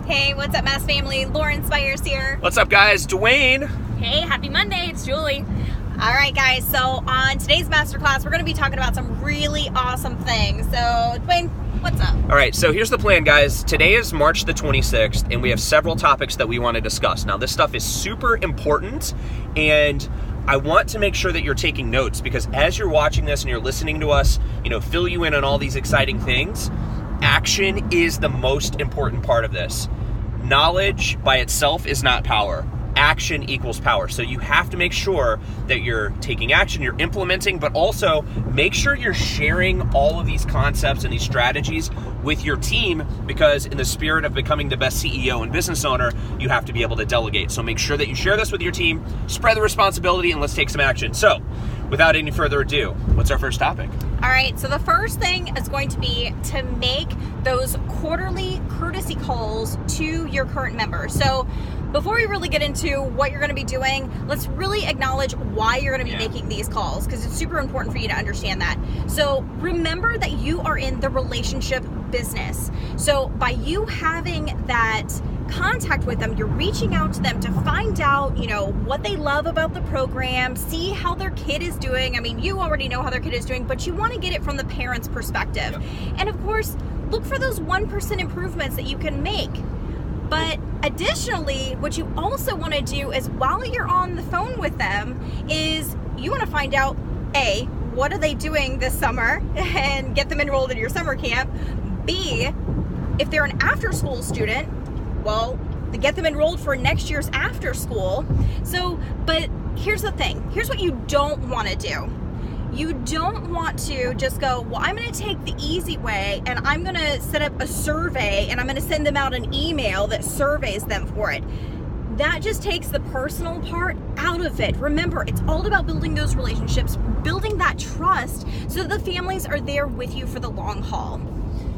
Hey, what's up, Mass family? Lauren Spires here. What's up, guys? Dwayne. Hey, happy Monday. It's Julie. All right, guys. So on today's masterclass, we're going to be talking about some really awesome things. So, Dwayne, what's up? All right, so here's the plan, guys. Today is March the 26th, and we have several topics that we want to discuss. Now, this stuff is super important, and I want to make sure that you're taking notes, because as you're watching this and you're listening to us, fill you in on all these exciting things, action is the most important part of this. Knowledge by itself is not power. Action equals power. So you have to make sure that you're taking action, you're implementing, but also make sure you're sharing all of these concepts and these strategies with your team, because in the spirit of becoming the best CEO and business owner, you have to be able to delegate. So make sure that you share this with your team, spread the responsibility, and let's take some action. So without any further ado, what's our first topic? All right, so the first thing is going to be to make those quarterly courtesy calls to your current members. So before we really get into what you're going to be doing, let's really acknowledge why you're going to be making these calls, because it's super important for you to understand that. So remember that you are in the relationship business. So by you having that contact with them, you're reaching out to them to find out, what they love about the program, see how their kid is doing. I mean, you already know how their kid is doing, but you want to get it from the parent's perspective. Yep. And of course, look for those 1% improvements that you can make. But additionally, what you also want to do is, while you're on the phone with them, is you want to find out, A, what are they doing this summer, and get them enrolled in your summer camp. B, if they're an after-school student, well, get them enrolled for next year's after school. So, but here's the thing. Here's what you don't want to do. You don't want to just go, well, I'm going to take the easy way and I'm going to set up a survey and I'm going to send them out an email that surveys them for it. That just takes the personal part out of it. Remember, it's all about building those relationships, building that trust, so that the families are there with you for the long haul.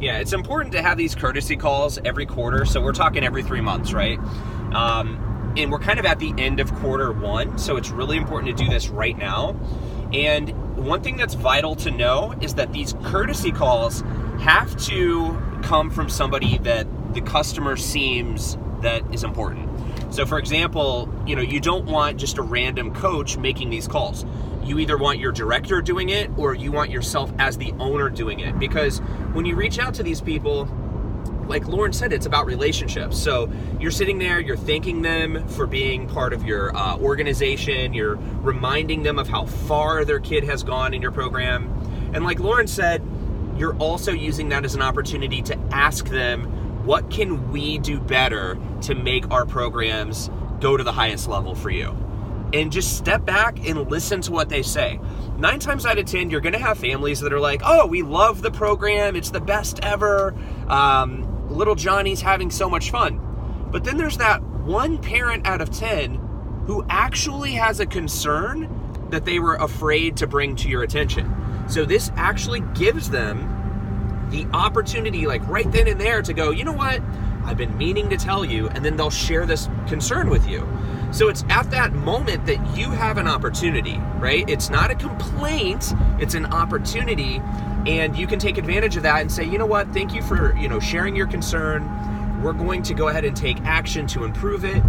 Yeah, it's important to have these courtesy calls every quarter. So we're talking every 3 months, right? And we're kind of at the end of quarter one. So it's really important to do this right now. And one thing that's vital to know is that these courtesy calls have to come from somebody that the customer seems that is important. So for example, you don't want just a random coach making these calls. You either want your director doing it or you want yourself as the owner doing it. Because when you reach out to these people, like Lauren said, it's about relationships. So you're sitting there, you're thanking them for being part of your organization. You're reminding them of how far their kid has gone in your program. And like Lauren said, you're also using that as an opportunity to ask them, what can we do better to make our programs go to the highest level for you? And just step back and listen to what they say. 9 times out of 10, you're going to have families that are like, oh, we love the program. It's the best ever. Little Johnny's having so much fun. But then there's that one parent out of 10 who actually has a concern that they were afraid to bring to your attention. So this actually gives them the opportunity, like right then and there, to go, you know what? I've been meaning to tell you, and then they'll share this concern with you. So it's at that moment that you have an opportunity, right? It's not a complaint, it's an opportunity, and you can take advantage of that and say, you know what, thank you for, sharing your concern. We're going to go ahead and take action to improve it,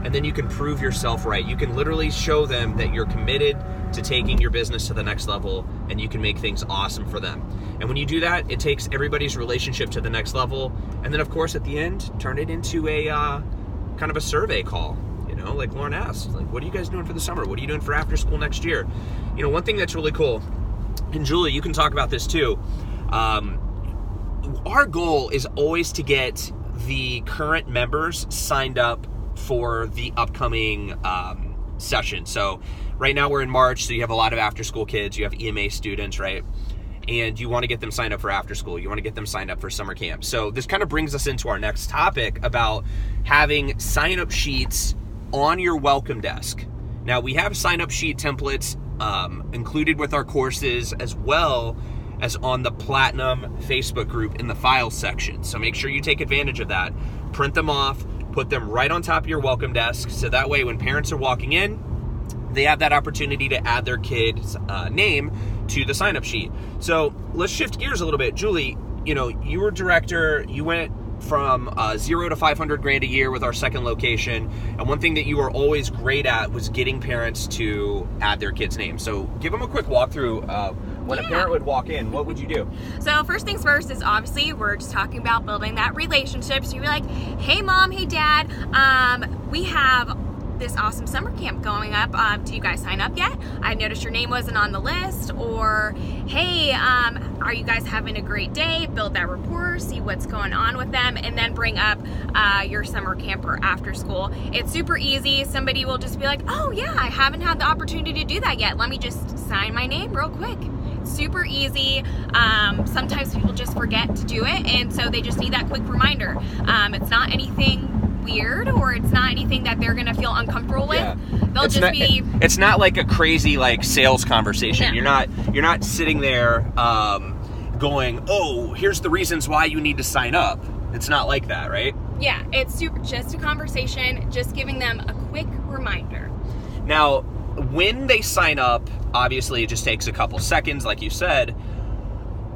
and then you can prove yourself right. You can literally show them that you're committed to taking your business to the next level, and you can make things awesome for them. And when you do that, it takes everybody's relationship to the next level. And then, of course, at the end, turn it into a kind of a survey call. Like Lauren asked, like, what are you guys doing for the summer? What are you doing for after school next year? One thing that's really cool, and Julie, you can talk about this too. Our goal is always to get the current members signed up for the upcoming session. So right now we're in March, so you have a lot of after school kids, you have EMA students, right? And you want to get them signed up for after school. You want to get them signed up for summer camp. So this kind of brings us into our next topic about having sign-up sheets on your welcome desk. Now we have sign-up sheet templates included with our courses, as well as on the Platinum Facebook group in the files section. So make sure you take advantage of that. Print them off, put them right on top of your welcome desk, so that way when parents are walking in, they have that opportunity to add their kid's name to the sign-up sheet. So let's shift gears a little bit. Julie, you were director, you went from 0 to 500 grand a year with our second location. And one thing that you were always great at was getting parents to add their kids' names. So give them a quick walkthrough. When a parent would walk in, what would you do? So first things first is obviously we're just talking about building that relationship. So you'd be like, hey mom, hey dad, we have this awesome summer camp going up. Do you guys sign up yet? I noticed your name wasn't on the list. Or, hey, are you guys having a great day? Build that rapport, see what's going on with them, and then bring up your summer camp or after school. It's super easy. Somebody will just be like, oh yeah, I haven't had the opportunity to do that yet. Let me just sign my name real quick. Super easy. Sometimes people just forget to do it, and so they just need that quick reminder. It's not anything weird, or it's not anything that they're gonna feel uncomfortable with. Yeah. They'll it's just not, be. It's not like a crazy like sales conversation. No. You're not sitting there going, oh, here's the reasons why you need to sign up. It's not like that, right? Yeah, it's just a conversation, just giving them a quick reminder. Now, when they sign up, obviously it just takes a couple seconds, like you said.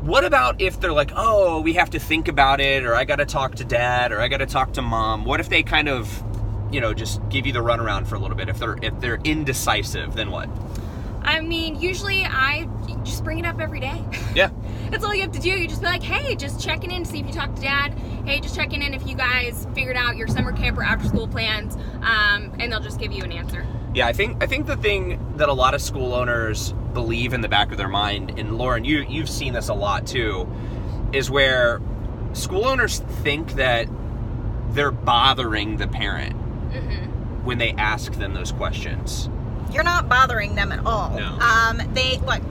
What about if they're like, oh, we have to think about it, or I got to talk to dad, or I got to talk to mom? What if they kind of, just give you the runaround for a little bit? If they're indecisive, then what? I mean, usually I just bring it up every day. Yeah. That's all you have to do. You just be like, hey, just checking in to see if you talked to dad. Hey, just checking in if you guys figured out your summer camp or after school plans, and they'll just give you an answer. Yeah, I think the thing that a lot of school owners believe in the back of their mind, and Lauren, you've seen this a lot too, is where school owners think that they're bothering the parent when they ask them those questions. You're not bothering them at all. No.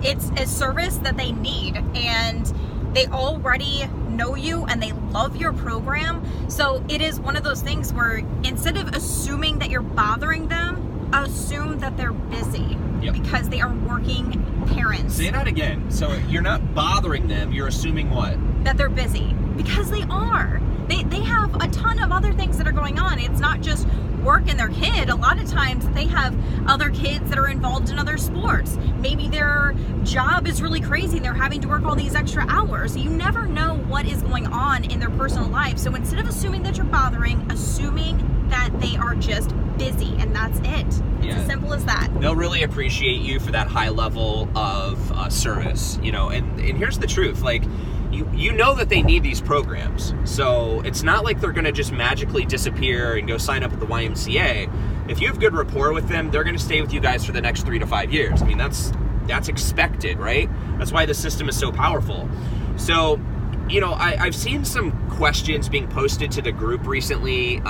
It's a service that they need, and they already know you and they love your program. So it is one of those things where instead of assuming that you're bothering them, assume that they're busy. Yep. Because they are working parents. Say that again. So you're not bothering them, you're assuming what? That they're busy. Because they are. They have a ton of other things that are going on. It's not just work and their kid. A lot of times they have other kids that are involved in other sports. Maybe their job is really crazy and they're having to work all these extra hours. You never know what is going on in their personal life. So instead of assuming that you're bothering, assuming that they are just busy, and that's it. It's as simple as that. They'll really appreciate you for that high level of service, and here's the truth, like, you know that they need these programs, so it's not like they're going to just magically disappear and go sign up at the YMCA. If you have good rapport with them, they're going to stay with you guys for the next 3 to 5 years. I mean, that's expected, right? That's why the system is so powerful. So, I've seen some questions being posted to the group recently,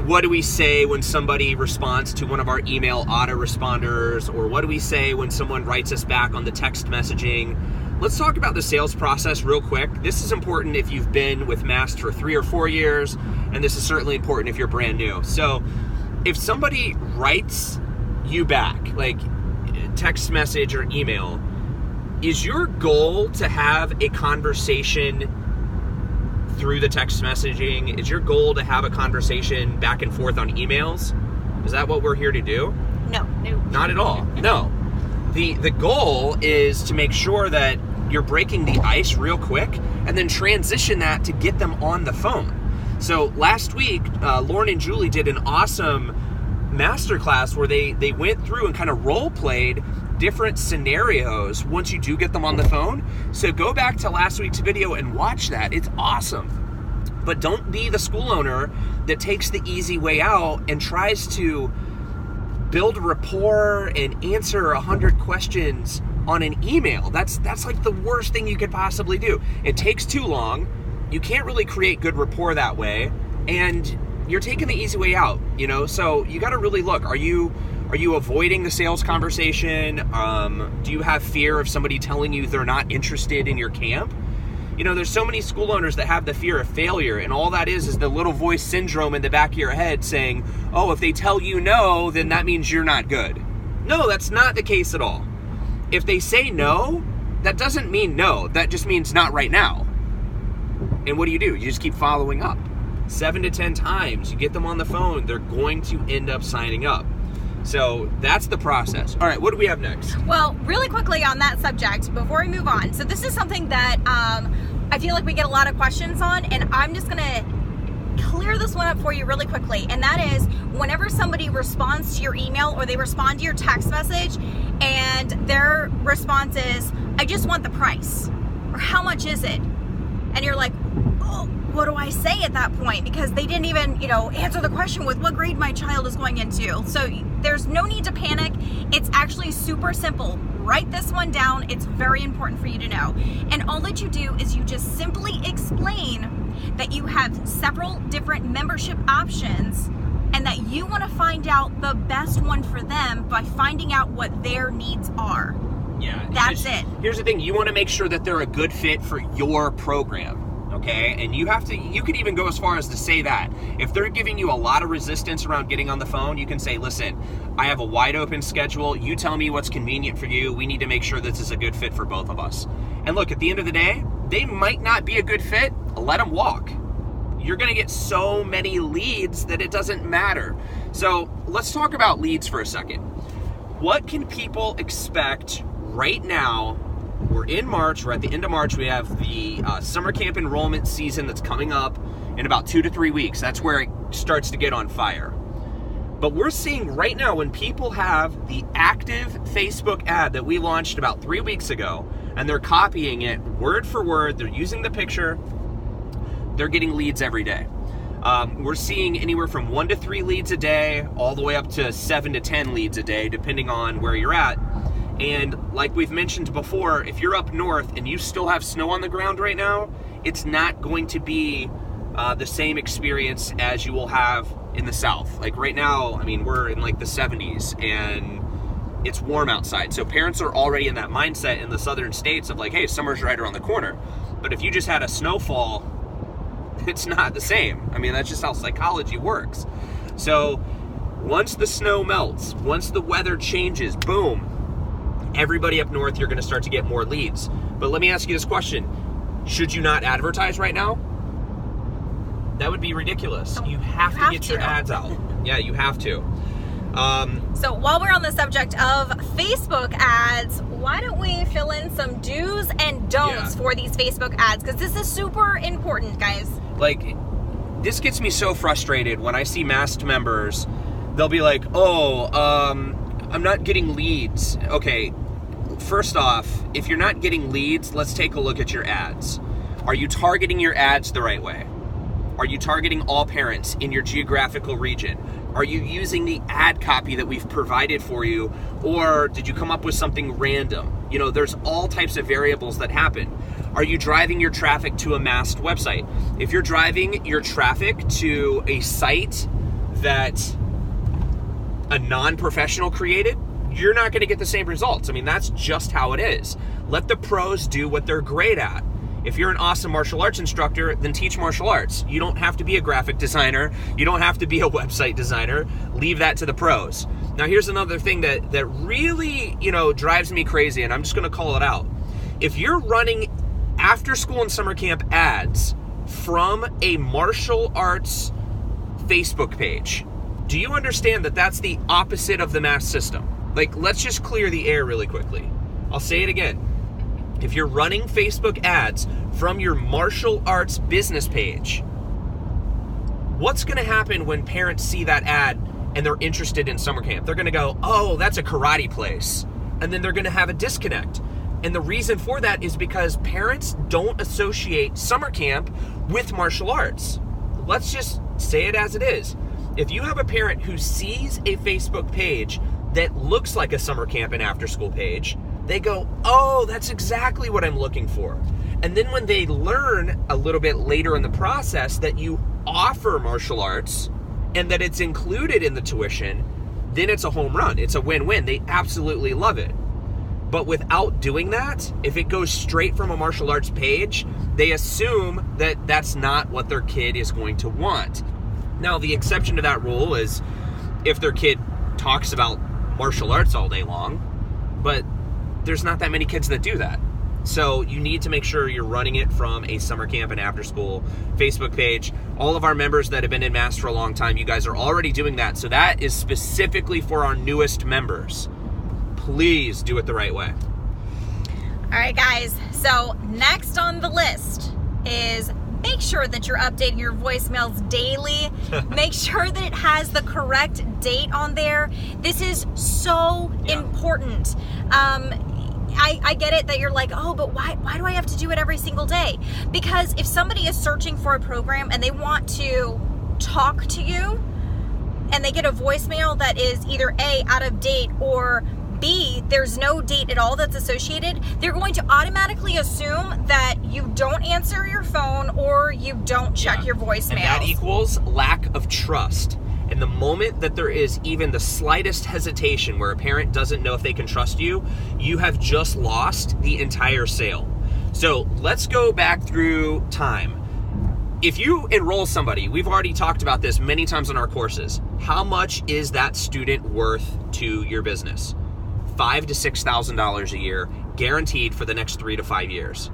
what do we say when somebody responds to one of our email autoresponders, or what do we say when someone writes us back on the text messaging? Let's talk about the sales process real quick. This is important if you've been with Mast for 3 or 4 years, and this is certainly important if you're brand new. So if somebody writes you back, like text message or email, is your goal to have a conversation through the text messaging? Is your goal to have a conversation back and forth on emails? Is that what we're here to do? No. Not at all. No. The goal is to make sure that you're breaking the ice real quick and then transition that to get them on the phone. So last week, Lauren and Julie did an awesome masterclass where they went through and kind of role-played different scenarios once you do get them on the phone. So go back to last week's video and watch that. It's awesome. But don't be the school owner that takes the easy way out and tries to build rapport and answer 100 questions on an email. That's like the worst thing you could possibly do. It takes too long. You can't really create good rapport that way, and you're taking the easy way out, So you got to really look. Are you avoiding the sales conversation? Do you have fear of somebody telling you they're not interested in your camp? There's so many school owners that have the fear of failure, and all that is the little voice syndrome in the back of your head saying, oh, if they tell you no, then that means you're not good. No, that's not the case at all. If they say no, that doesn't mean no. That just means not right now. And what do? You just keep following up. 7 to 10 times, you get them on the phone, they're going to end up signing up. So that's the process. All right, what do we have next? Well, really quickly on that subject, before we move on. So this is something that I feel like we get a lot of questions on, and I'm just gonna clear this one up for you really quickly. And that is, whenever somebody responds to your email or they respond to your text message and their response is, I just want the price, or how much is it? And you're like, oh, what do I say at that point? Because they didn't even, answer the question with what grade my child is going into. So there's no need to panic. It's actually super simple. Write this one down. It's very important for you to know. And all that you do is you just simply explain that you have several different membership options and that you want to find out the best one for them by finding out what their needs are. Yeah. That's it. Here's the thing. You want to make sure that they're a good fit for your program. Okay, and you could even go as far as to say that if they're giving you a lot of resistance around getting on the phone, you can say, listen, I have a wide open schedule. You tell me what's convenient for you. We need to make sure this is a good fit for both of us. And look, at the end of the day, they might not be a good fit. Let them walk. You're going to get so many leads that it doesn't matter. So let's talk about leads for a second. What can people expect right now? We're in March. We're at the end of March. We have the summer camp enrollment season that's coming up in about 2 to 3 weeks. That's where it starts to get on fire. But we're seeing right now, when people have the active Facebook ad that we launched about 3 weeks ago, and they're copying it word for word, they're using the picture, they're getting leads every day. We're seeing anywhere from 1 to 3 leads a day, all the way up to 7 to 10 leads a day, depending on where you're at. And like we've mentioned before, if you're up north and you still have snow on the ground right now, it's not going to be the same experience as you will have in the south. Like right now, I mean, we're in like the 70s and it's warm outside. So parents are already in that mindset in the southern states of like, hey, summer's right around the corner. But if you just had a snowfall, it's not the same. I mean, that's just how psychology works. So once the snow melts, once the weather changes, boom, everybody up north, you're going to start to get more leads. But let me ask you this question. Should you not advertise right now? That would be ridiculous. You have to get your ads out. Yeah, you have to. So while we're on the subject of Facebook ads, why don't we fill in some do's and don'ts for these Facebook ads? Because this is super important, guys. Like, this gets me so frustrated when I see MAST members. They'll be like, oh, I'm not getting leads. Okay, first off, if you're not getting leads, let's take a look at your ads. Are you targeting your ads the right way? Are you targeting all parents in your geographical region? Are you using the ad copy that we've provided for you? Or did you come up with something random? There's all types of variables that happen. Are you driving your traffic to a MAST website? If you're driving your traffic to a site that a non-professional created, you're not going to get the same results. I mean, that's just how it is. Let the pros do what they're great at. If you're an awesome martial arts instructor, then teach martial arts. You don't have to be a graphic designer. You don't have to be a website designer. Leave that to the pros. Now, here's another thing that really, drives me crazy, and I'm just going to call it out. If you're running after school and summer camp ads from a martial arts Facebook page, do you understand that that's the opposite of the MAST system? Like, let's just clear the air really quickly. I'll say it again. If you're running Facebook ads from your martial arts business page, what's going to happen when parents see that ad and they're interested in summer camp? They're going to go, oh, that's a karate place. And then they're going to have a disconnect. And the reason for that is because parents don't associate summer camp with martial arts. Let's just say it as it is. If you have a parent who sees a Facebook page that looks like a summer camp and after school page, they go, oh, that's exactly what I'm looking for. And then when they learn a little bit later in the process that you offer martial arts and that it's included in the tuition, then it's a home run. It's a win-win. They absolutely love it. But without doing that, if it goes straight from a martial arts page, they assume that that's not what their kid is going to want. Now, the exception to that rule is if their kid talks about martial arts all day long, but there's not that many kids that do that. So you need to make sure you're running it from a summer camp and after school Facebook page. All of our members that have been in MAST for a long time, you guys are already doing that. So that is specifically for our newest members. Please do it the right way. All right, guys. So next on the list is make sure that you're updating your voicemails daily. Make sure that it has the correct date on there. This is so important. I get it that you're like, oh, but why do I have to do it every single day? Because if somebody is searching for a program and they want to talk to you and they get a voicemail that is either A, out of date, or B, there's no date at all that's associated, they're going to automatically assume that you don't answer your phone or you don't check your voicemails. And that equals lack of trust. And the moment that there is even the slightest hesitation where a parent doesn't know if they can trust you, you have just lost the entire sale. So let's go back through time. If you enroll somebody, we've already talked about this many times in our courses, how much is that student worth to your business? $5,000 to $6,000 a year, guaranteed for the next 3 to 5 years.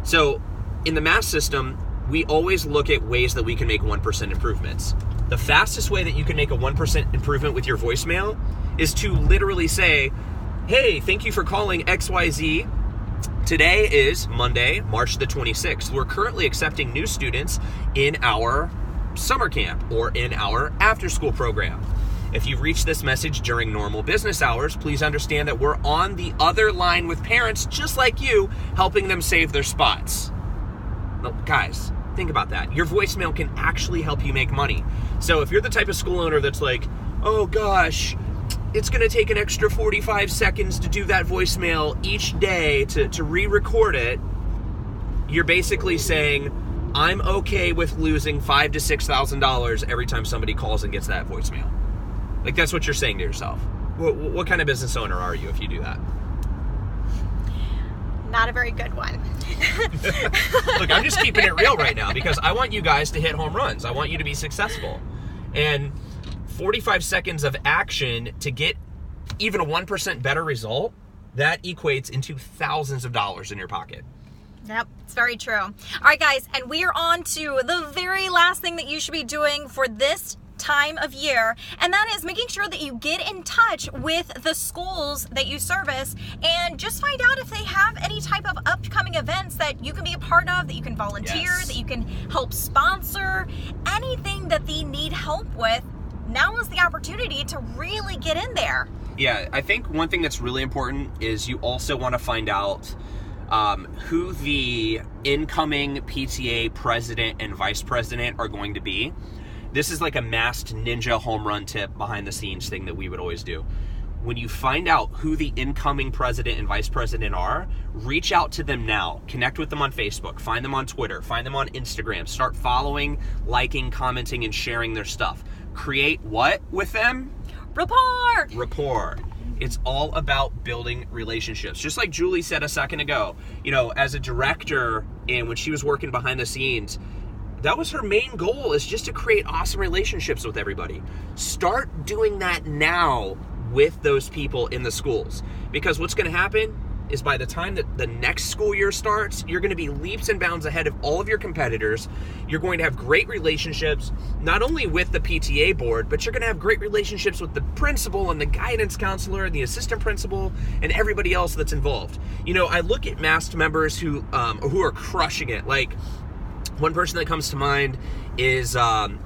So in the MAST system, we always look at ways that we can make 1% improvements. The fastest way that you can make a 1% improvement with your voicemail is to literally say, hey, thank you for calling XYZ. Today is Monday, March the 26th. We're currently accepting new students in our summer camp or in our after-school program. If you've reached this message during normal business hours, please understand that we're on the other line with parents just like you, helping them save their spots. Now, guys, think about that. Your voicemail can actually help you make money. So if you're the type of school owner that's like, oh gosh, it's going to take an extra 45 seconds to do that voicemail each day to re-record it, you're basically saying, I'm okay with losing $5,000 to $6,000 every time somebody calls and gets that voicemail. Like, that's what you're saying to yourself. What kind of business owner are you if you do that? Not a very good one. Look, I'm just keeping it real right now because I want you guys to hit home runs. I want you to be successful. And 45 seconds of action to get even a 1% better result, that equates into thousands of dollars in your pocket. Yep, it's very true. All right, guys, and we are on to the very last thing that you should be doing for this time of year, and that is making sure that you get in touch with the schools that you service and just find out if they have any type of upcoming events that you can be a part of, that you can volunteer, that you can help sponsor, anything that they need help with. Now is the opportunity to really get in there. Yeah, I think one thing that's really important is you also want to find out who the incoming PTA president and vice president are going to be. This is like a MAST ninja home run tip behind the scenes thing that we would always do. When you find out who the incoming president and vice president are, reach out to them now. Connect with them on Facebook, find them on Twitter, find them on Instagram. Start following, liking, commenting, and sharing their stuff. Create what with them? Rapport. It's all about building relationships. Just like Julie said a second ago, you know, as a director and when she was working behind the scenes, that was her main goal, is just to create awesome relationships with everybody. Start doing that now with those people in the schools. Because what's going to happen is by the time that the next school year starts, you're going to be leaps and bounds ahead of all of your competitors. You're going to have great relationships, not only with the PTA board, but you're going to have great relationships with the principal and the guidance counselor and the assistant principal and everybody else that's involved. You know, I look at MAST members who are crushing it. Like, one person that comes to mind is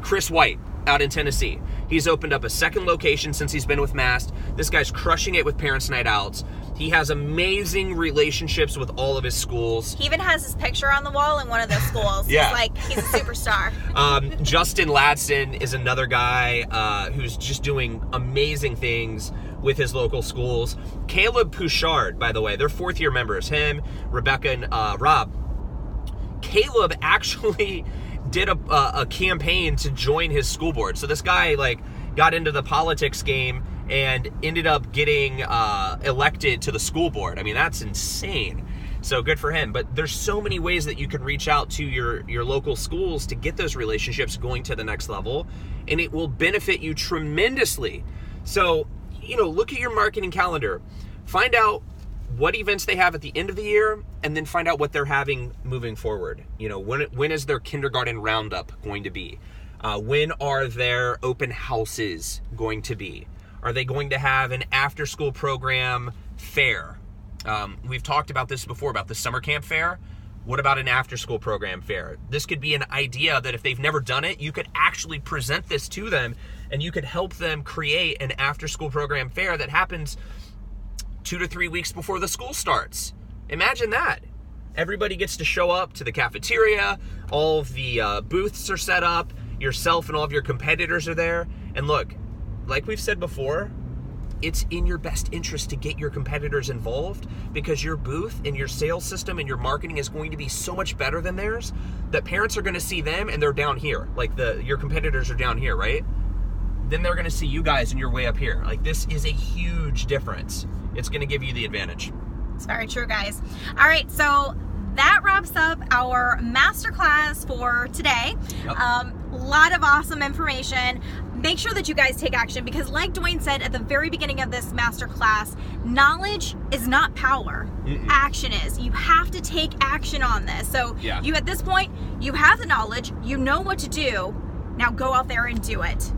Chris White out in Tennessee. He's opened up a second location since he's been with MAST. This guy's crushing it with Parents Night Outs. He has amazing relationships with all of his schools. He even has his picture on the wall in one of those schools. Yeah. He's a superstar. Justin Ladson is another guy who's just doing amazing things with his local schools. Caleb Pouchard, by the way, they're fourth-year members. Him, Rebecca, and Rob. Caleb actually did a campaign to join his school board. So this guy got into the politics game and ended up getting elected to the school board. I mean, that's insane. So good for him. But there's so many ways that you can reach out to your local schools to get those relationships going to the next level, and it will benefit you tremendously. So, you know, look at your marketing calendar. Find out what events they have at the end of the year, and then find out what they're having moving forward. You know, when is their kindergarten roundup going to be? When are their open houses going to be? Are they going to have an after-school program fair? We've talked about this before, about the summer camp fair. What about an after-school program fair? This could be an idea that if they've never done it, you could actually present this to them and you could help them create an after-school program fair that happens 2 to 3 weeks before the school starts. Imagine that. Everybody gets to show up to the cafeteria, all of the booths are set up, yourself and all of your competitors are there. And look, like we've said before, it's in your best interest to get your competitors involved because your booth and your sales system and your marketing is going to be so much better than theirs that parents are going to see them and they're down here. Like your competitors are down here, right? Then they're going to see you guys and you're way up here. Like this is a huge difference. It's going to give you the advantage. It's very true, guys. All right, so that wraps up our masterclass for today. Yep. A lot of awesome information. Make sure that you guys take action because like Dwayne said at the very beginning of this masterclass, knowledge is not power. Action is. You have to take action on this. So you at this point, you have the knowledge, you know what to do. Now go out there and do it.